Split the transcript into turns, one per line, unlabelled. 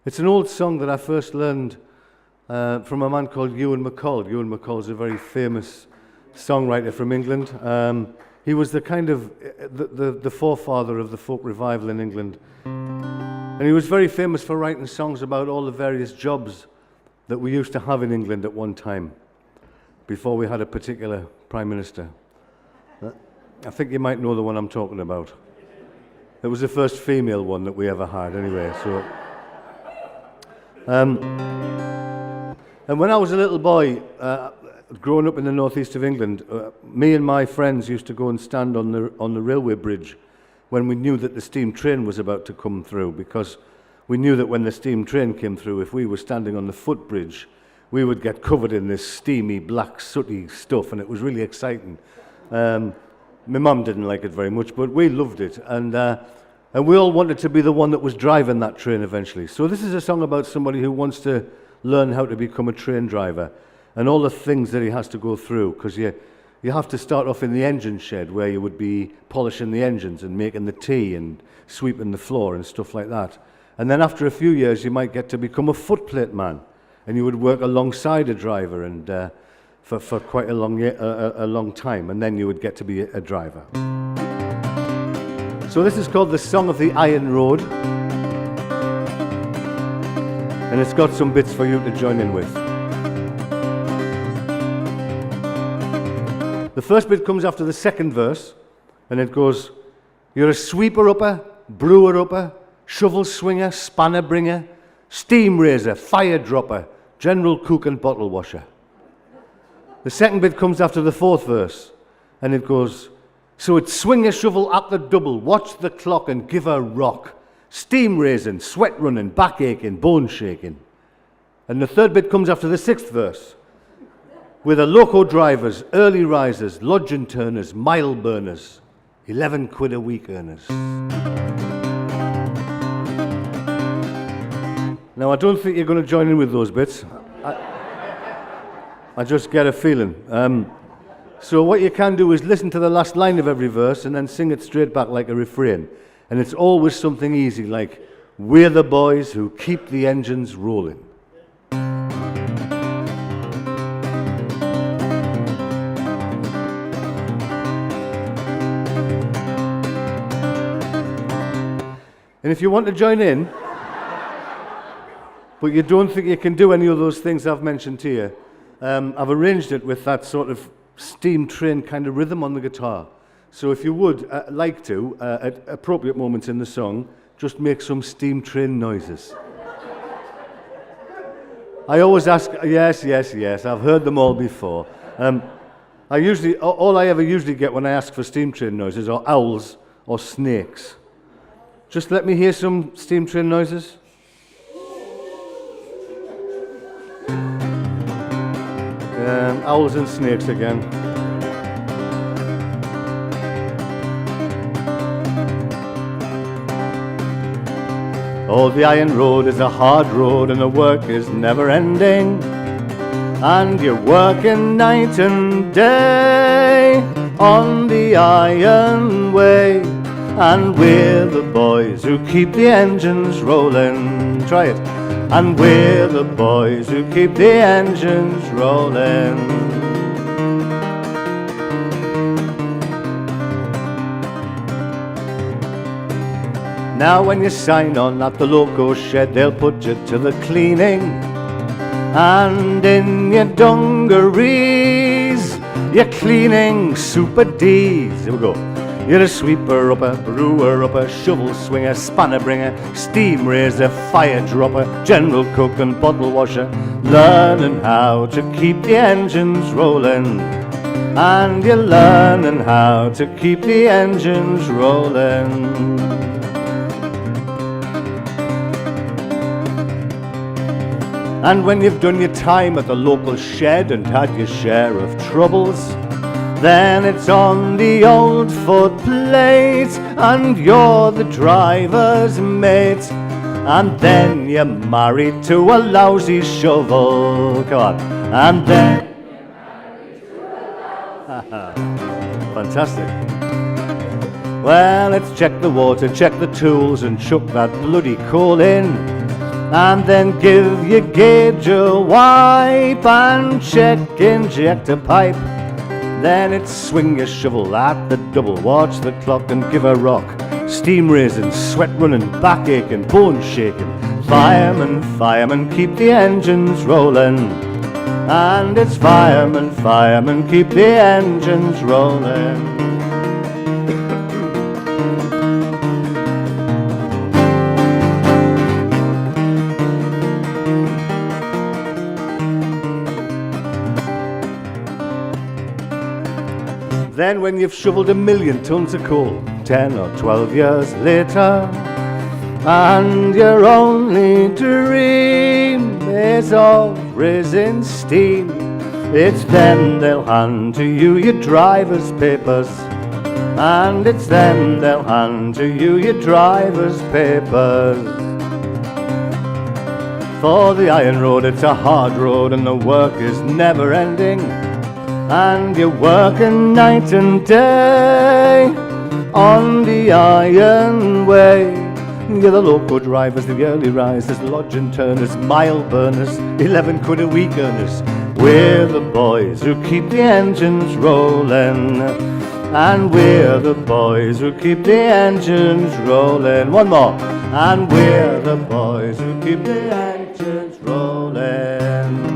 It's an old song that I first learned from a man called Ewan McColl. Ewan McColl is a very famous songwriter from England. He was the kind of the forefather of the folk revival in England. And he was very famous for writing songs about all the various jobs that we used to have in England at one time, before we had a particular Prime Minister. I think you might know the one I'm talking about. It was the first female one that we ever had anyway. So, and when I was a little boy, growing up in the northeast of England, me and my friends used to go and stand on the railway bridge when we knew that the steam train was about to come through, because we knew that when the steam train came through, if we were standing on the footbridge, we would get covered in this steamy, black, sooty stuff, and it was really exciting. My mum didn't like it very much, but we loved it, and we all wanted to be the one that was driving that train eventually. So this is a song about somebody who wants to learn how to become a train driver, and all the things that he has to go through, because you have to start off in the engine shed, where you would be polishing the engines and making the tea and sweeping the floor and stuff like that. And then after a few years, you might get to become a footplate man, and you would work alongside a driver and for quite a long time, and then you would get to be a driver. So this is called The Song of the Iron Road, and it's got some bits for you to join in with. The first bit comes after the second verse, and it goes, "You're a sweeper-upper, brewer-upper, shovel swinger, spanner bringer, steam raiser, fire dropper, general cook and bottle washer." The second bit comes after the fourth verse, and it goes, "So it's swing a shovel at the double, watch the clock and give her rock, steam raising, sweat running, back aching, bone shaking." And the third bit comes after the sixth verse, with a loco drivers, early risers, lodge and turners, mile burners, 11 quid a week earners. Now, I don't think you're going to join in with those bits. I just get a feeling. So what you can do is listen to the last line of every verse and then sing it straight back like a refrain. And it's always something easy, like, "We're the boys who keep the engines rolling." And if you want to join in, but you don't think you can do any of those things I've mentioned to you, I've arranged it with that sort of steam train kind of rhythm on the guitar. So if you would like to, at appropriate moments in the song, just make some steam train noises. I always ask, yes, I've heard them all before. All I ever usually get when I ask for steam train noises are owls or snakes. Just let me hear some steam train noises. Owls and snakes again. Oh, the iron road is a hard road and the work is never ending, and you're working night and day on the iron way, and we're the boys who keep the engines rolling. Try it. And we're the boys who keep the engines rolling. Now when you sign on at the loco shed, they'll put you to the cleaning, and in your dungarees, you're cleaning Super D's. Here we go. You're a sweeper-upper, brewer-upper, shovel swinger, spanner bringer, steam raiser, fire dropper, general cook and bottle washer, learning how to keep the engines rolling. And you're learning how to keep the engines rolling. And when you've done your time at the local shed and had your share of troubles, then it's on the old footplate, and you're the driver's mate. And then you're married to a lousy shovel. Come on. And then you're married to a lousy Fantastic. Well, let's check the water, check the tools, and chuck that bloody coal in. and then give your gauge a wipe and check injector pipe. Then it's swing your shovel at the double, watch the clock and give a rock. Steam raising, sweat running, back aching, bones shaking. Fireman, fireman, keep the engines rolling. And it's fireman, fireman, keep the engines rolling. Then when you've shoveled 1,000,000 tons of coal, 10 or 12 years later, and your only dream is of raising steam, it's then they'll hand to you your driver's papers. And it's then they'll hand to you your driver's papers. For the iron road, it's a hard road and the work is never ending. And you're working night and day on the iron way. You're the loco drivers, the early risers, lodge and turners, mile burners, 11 quid a week earners. We're the boys who keep the engines rolling. And we're the boys who keep the engines rolling. One more. And we're the boys who keep the engines rolling.